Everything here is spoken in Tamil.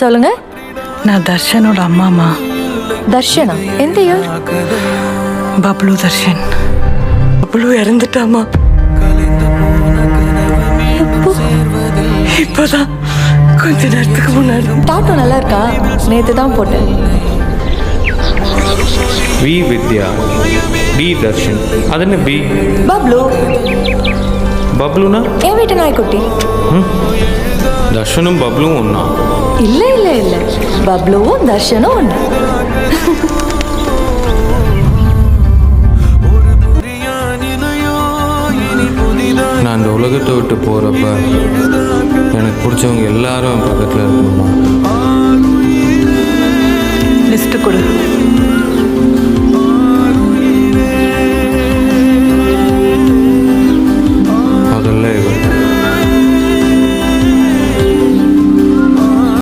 சொல்லுங்க. நான் தர்ஷனோட அம்மாமா. தர்ஷனா? எந்த இயர்? பப்ளு தர்ஷன். பப்ளு இறந்துட்டாமா. இப்போதான் கொஞ்ச நேரத்துக்கு முன்னாடி. டாட்டோ நல்லா இருக்கா? நேற்று தான் போட்டேன். V Vidya, D Darshan. அது என்ன பி? பப்ளு. பப்ளுனா? என் வீட்டு நாய்க்குட்டி. தர்ஷனும் பப்ளுவும் ஒன்றா? இல்லை இல்லை இல்லை, பப்ளுவும் தர்ஷனும் ஒன்று. நான் இந்த உலகத்தை விட்டு போகிறப்ப எனக்கு பிடிச்சவங்க எல்லாரும் பக்கத்தில் இருக்கணுமா? லிஸ்ட்டு கொடு.